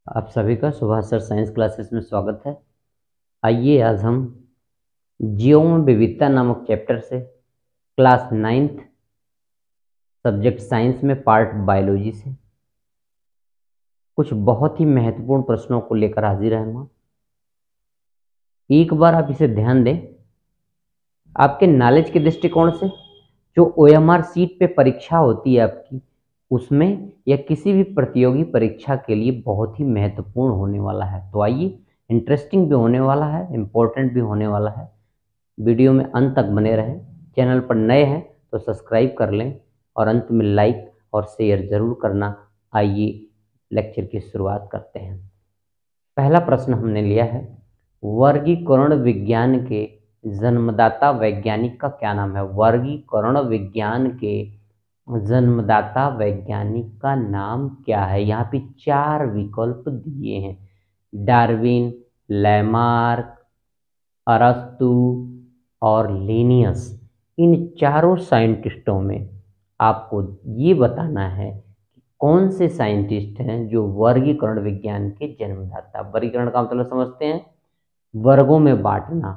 आप सभी का सुभाष सर साइंस क्लासेस में स्वागत है। आइए आज हम जीवों में विविधता नामक चैप्टर से क्लास 9th सब्जेक्ट साइंस में पार्ट बायोलॉजी से कुछ बहुत ही महत्वपूर्ण प्रश्नों को लेकर हाजिर हैं हम। एक बार आप इसे ध्यान दें, आपके नॉलेज के दृष्टिकोण से जो OMR सीट पे परीक्षा होती है आपकी, उसमें या किसी भी प्रतियोगी परीक्षा के लिए बहुत ही महत्वपूर्ण होने वाला है। तो आइए, इंटरेस्टिंग भी होने वाला है, इम्पोर्टेंट भी होने वाला है। वीडियो में अंत तक बने रहें। चैनल पर नए हैं तो सब्सक्राइब कर लें और अंत में लाइक और शेयर जरूर करना। आइए लेक्चर की शुरुआत करते हैं। पहला प्रश्न हमने लिया है, वर्गीकरण विज्ञान के जन्मदाता वैज्ञानिक का क्या नाम है? वर्गीकरण विज्ञान के जन्मदाता वैज्ञानिक का नाम क्या है? यहाँ पे 4 विकल्प दिए हैं, डार्विन, लैमार्क, अरस्तु और लिनियस। इन चारों साइंटिस्टों में आपको ये बताना है कि कौन से साइंटिस्ट हैं जो वर्गीकरण विज्ञान के जन्मदाता। वर्गीकरण का मतलब समझते हैं, वर्गों में बांटना।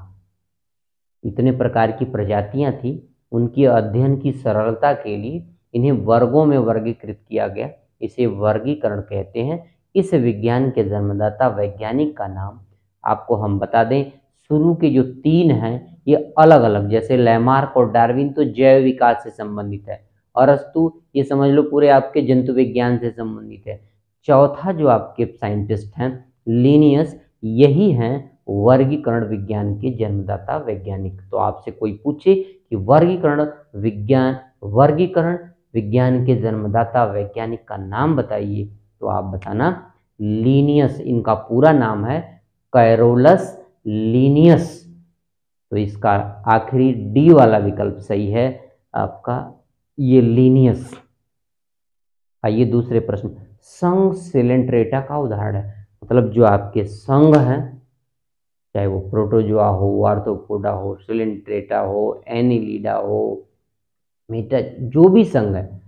इतने प्रकार की प्रजातियां थी, उनकी अध्ययन की सरलता के लिए इन्हें वर्गों में वर्गीकृत किया गया, इसे वर्गीकरण कहते हैं। इस विज्ञान के जन्मदाता वैज्ञानिक का नाम आपको हम बता दें, शुरू के जो 3 हैं ये अलग अलग, जैसे लैमार्क और डार्विन तो जैव विकास से संबंधित है, अरस्तु ये समझ लो पूरे आपके जंतु विज्ञान से संबंधित है। चौथा जो आपके साइंटिस्ट हैं लिनियस, यही हैं वर्गीकरण विज्ञान के जन्मदाता वैज्ञानिक। तो आपसे कोई पूछे कि वर्गीकरण विज्ञान के जन्मदाता वैज्ञानिक का नाम बताइए, तो आप बताना लिनियस। इनका पूरा नाम है कैरोलस लिनियस। तो इसका आखिरी डी वाला विकल्प सही है आपका, ये लिनियस। आइए दूसरे प्रश्न, संघ सिलेंट्रेटा का उदाहरण है। मतलब जो आपके संघ हैं, चाहे वो प्रोटोजोआ हो, आर्थ्रोपोडा हो, सिलेंट्रेटा हो, एनिलिडा हो, मेटा, जो भी संघ है,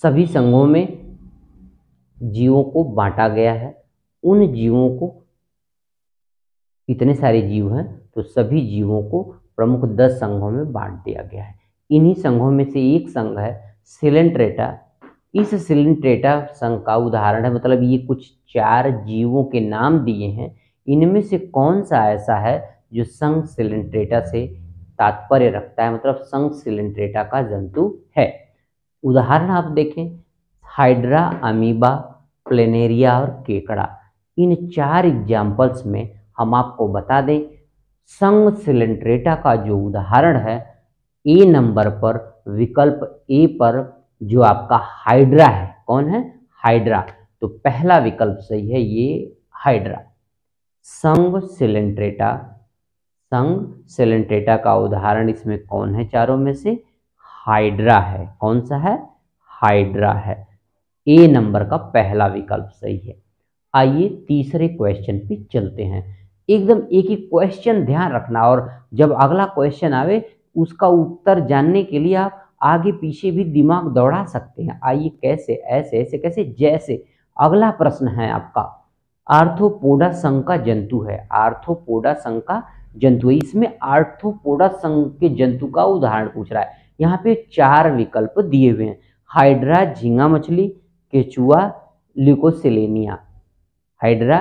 सभी संघों में जीवों को बांटा गया है। उन जीवों को, इतने सारे जीव हैं तो सभी जीवों को प्रमुख 10 संघों में बांट दिया गया है। इन्हीं संघों में से एक संघ है सिलेंट्रेटा। इस सिलेंट्रेटा संघ का उदाहरण है, मतलब ये कुछ 4 जीवों के नाम दिए हैं, इनमें से कौन सा ऐसा है जो संघ सिलेंट्रेटा से तात्पर्य रखता है, मतलब संघ सिलेंट्रेटा का जंतु है। उदाहरण आप देखें, हाइड्रा, अमीबा, प्लेनेरिया और केकड़ा। इन 4 एग्जाम्पल्स में हम आपको बता दें, संघ सिलेंट्रेटा का जो उदाहरण है ए नंबर पर, विकल्प ए पर जो आपका हाइड्रा है, कौन है? हाइड्रा। तो पहला विकल्प सही है, ये हाइड्रा। संघ सिलेंट्रेटा का उदाहरण इसमें कौन है? चारों में से हाइड्रा है। कौन सा है? हाइड्रा है। ए नंबर का पहला विकल्प सही है। आइए तीसरे क्वेश्चन पे चलते हैं। एकदम एक ही क्वेश्चन ध्यान रखना, और जब अगला क्वेश्चन आवे उसका उत्तर जानने के लिए आप आगे पीछे भी दिमाग दौड़ा सकते हैं। आइए कैसे? ऐसे ऐसे कैसे? जैसे अगला प्रश्न है आपका, आर्थ्रोपोडा संघ का जंतु है। आर्थ्रोपोडा संघ का जंतु है, इसमें आर्थ्रोपोडा संघ के जंतु का उदाहरण पूछ रहा है। यहाँ पे 4 विकल्प दिए हुए हैं, हाइड्रा, झींगा मछली, केचुआ, ल्यूकोसेलेनिया। हाइड्रा,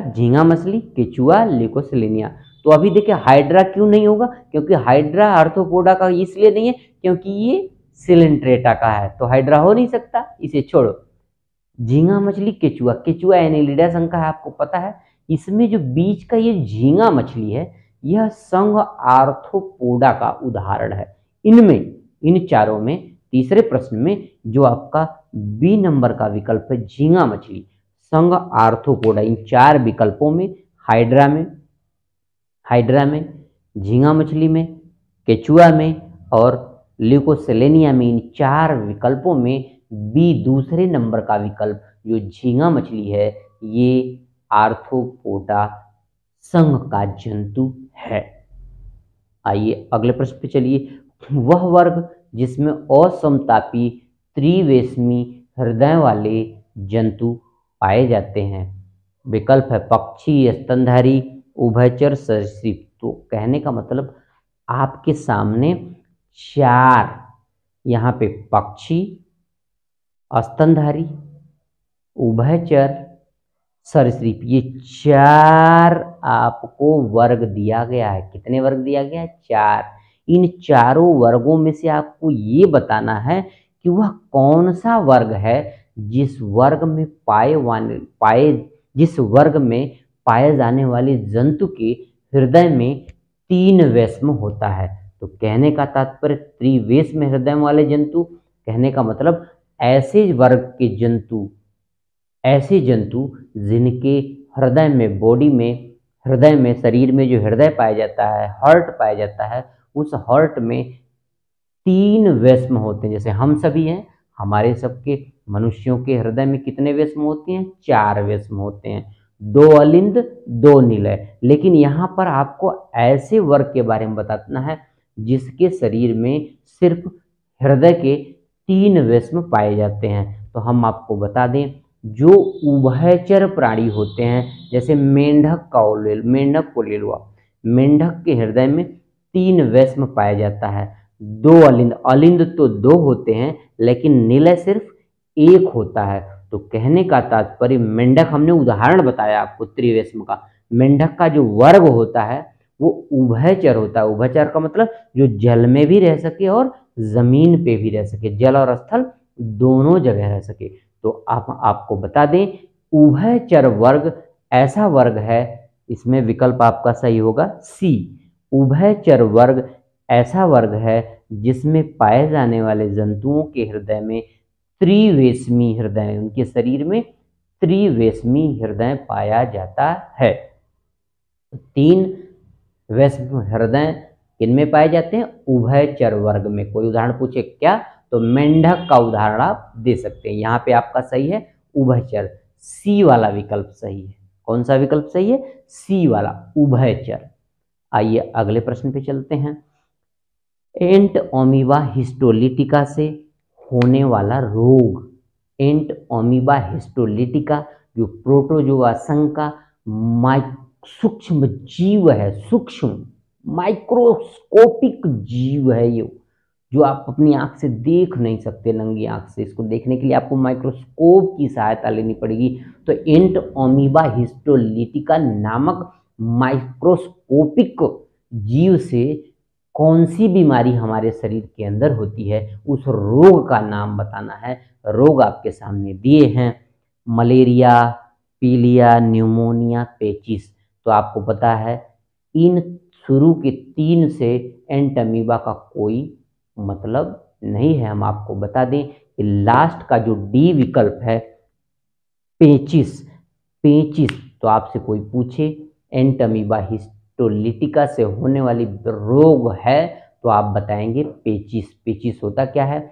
झींगा मछली, केचुआ, ल्यूकोसेलेनिया। तो अभी देखिए हाइड्रा क्यों नहीं होगा, क्योंकि हाइड्रा आर्थ्रोपोडा का इसलिए नहीं है क्योंकि ये सिलेंट्रेटा का है, तो हाइड्रा हो नहीं सकता, इसे छोड़ो। झींगा मछली, केचुआ एनिलिडा संघ का है, आपको पता है। इसमें जो बीच का ये झींगा मछली है, यह संघ आर्थ्रोपोडा का उदाहरण है। इन चारों में तीसरे प्रश्न में जो आपका बी नंबर का विकल्प है, झींगा मछली, संघ आर्थ्रोपोडा, इन 4 विकल्पों में हाइड्रा में, झींगा मछली में, केचुआ में और ल्यूकोसेलेनिया में, इन 4 विकल्पों में बी दूसरे नंबर का विकल्प जो झींगा मछली है, ये आर्थ्रोपोडा संघ का जंतु है। आइए अगले प्रश्न पे चलिए, वह वर्ग जिसमें असमतापी त्रिवेशमी हृदय वाले जंतु पाए जाते हैं? विकल्प है पक्षी, स्तनधारी, उभयचर, सरीसृप। तो कहने का मतलब आपके सामने 4 यहाँ पे पक्षी, स्तनधारी, उभयचर, सरीसृप, ये 4 आपको वर्ग दिया गया है। कितने वर्ग दिया गया है? 4। इन चारों वर्गों में से आपको ये बताना है कि वह कौन सा वर्ग है जिस वर्ग में पाए जाने वाले जंतु के हृदय में 3 वैष्म होता है। तो कहने का तात्पर्य त्रिवेष्म हृदय वाले जंतु, कहने का मतलब ऐसे वर्ग के जंतु, ऐसे जंतु जिनके हृदय में, बॉडी में, हृदय में, शरीर में जो हृदय पाया जाता है, हार्ट पाया जाता है, उस हार्ट में 3 वैष्म होते हैं। जैसे हम सभी हैं, हमारे सबके मनुष्यों के हृदय में कितने वैष्म होते हैं? 4 वैष्म होते हैं, 2 अलिंद, 2 निलय। लेकिन यहाँ पर आपको ऐसे वर्ग के बारे में बताना है जिसके शरीर में सिर्फ हृदय के 3 वैष्म पाए जाते हैं। तो हम आपको बता दें, जो उभयचर प्राणी होते हैं, जैसे मेंढक को ले लो आप। मेंढक के हृदय में 3 वैष्म पाया जाता है, 2 अलिंद तो 2 होते हैं, लेकिन निलय सिर्फ 1 होता है। तो कहने का तात्पर्य, मेंढक, हमने उदाहरण बताया आपको त्रिवेष्म का, मेंढक का जो वर्ग होता है वो उभयचर होता है। उभयचर का मतलब जो जल में भी रह सके और जमीन पे भी रह सके, जल और स्थल दोनों जगह रह सके। तो आपको बता दें, उभयचर वर्ग ऐसा वर्ग है, इसमें विकल्प आपका सही होगा सी। उभयचर वर्ग ऐसा वर्ग है जिसमें पाए जाने वाले जंतुओं के हृदय में त्रिवेष्मी हृदय, उनके शरीर में त्रिवेष्मी हृदय पाया जाता है। 3 वैष्म हृदय किनमें पाए जाते हैं? उभयचर वर्ग में। कोई उदाहरण पूछे क्या, तो मेंढक का उदाहरण आप दे सकते हैं। यहाँ पे आपका सही है उभयचर, सी वाला विकल्प सही है। कौन सा विकल्प सही है? सी वाला, उभयचर। आइए अगले प्रश्न पे चलते हैं। एंट अमीबा हिस्टोलिटिका से होने वाला रोग। एंट अमीबा हिस्टोलिटिका जो प्रोटोजोआ संघ का सूक्ष्म जीव है, सूक्ष्म माइक्रोस्कोपिक जीव है, ये जो आप अपनी आंख से देख नहीं सकते, नंगी आंख से। इसको देखने के लिए आपको माइक्रोस्कोप की सहायता लेनी पड़ेगी। तो एंट अमीबा हिस्टोलिटिका नामक माइक्रोस्कोपिक जीव से कौन सी बीमारी हमारे शरीर के अंदर होती है, उस रोग का नाम बताना है। रोग आपके सामने दिए हैं, मलेरिया, पीलिया, न्यूमोनिया, पेचिस। तो आपको पता है इन शुरू के 3 से एंट अमीबा का कोई मतलब नहीं है। हम आपको बता दें कि लास्ट का जो डी विकल्प है, पेचिस, पेचिस। तो आपसे कोई पूछे एंट अमीबा हिस्टोलिटिका से होने वाली रोग है, तो आप बताएंगे पेचिस। पेचिस होता क्या है?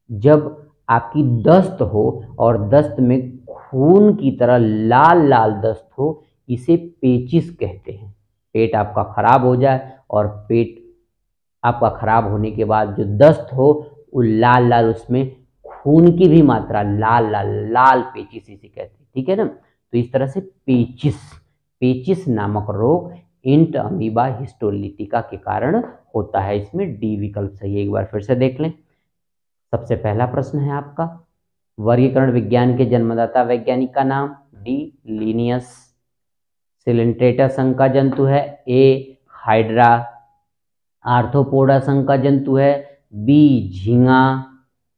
जब आपकी दस्त हो और दस्त में खून की तरह लाल लाल दस्त हो, इसे पेचिस कहते हैं। पेट आपका खराब हो जाए और पेट आपका खराब होने के बाद जो दस्त हो वो लाल लाल, उसमें खून की भी मात्रा लाल लाल, लाल पेचिस इसे कहते हैं। ठीक है ना? तो इस तरह से पेचिस, पेचिस नामक रोग एंट अमीबा हिस्टोलिटिका के कारण होता है। इसमें डी विकल्प सही है। एक बार फिर से देख लें। सबसे पहला प्रश्न है आपका, वर्गीकरण विज्ञान के जन्मदाता वैज्ञानिक का नाम? D Linnaeus. सिलेंट्रेटा संघ का जंतु है? ए हाइड्रा। आर्थ्रोपोडा संघ का जंतु है? बी झींगा।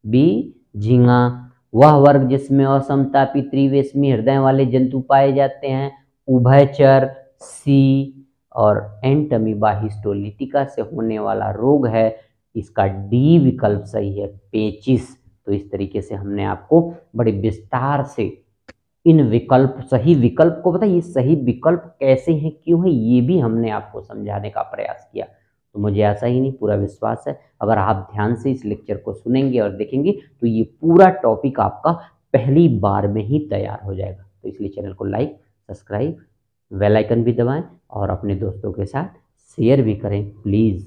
बी झींगा। वह वर्ग जिसमें असमतापी त्रिवेष्मी हृदय वाले जंतु पाए जाते हैं? उभयचर, सी। और एंट अमीबा हिस्टोलिटिका से होने वाला रोग है, इसका डी विकल्प सही है, पेचिस। तो इस तरीके से हमने आपको बड़े विस्तार से इन विकल्प, सही विकल्प को, पता है ये सही विकल्प कैसे हैं, क्यों है, ये भी हमने आपको समझाने का प्रयास किया। तो मुझे ऐसा ही नहीं, पूरा विश्वास है अगर आप ध्यान से इस लेक्चर को सुनेंगे और देखेंगे तो ये पूरा टॉपिक आपका पहली बार में ही तैयार हो जाएगा। तो इसलिए चैनल को लाइक, सब्सक्राइब, बेल आइकन भी दबाएं और अपने दोस्तों के साथ शेयर भी करें प्लीज़।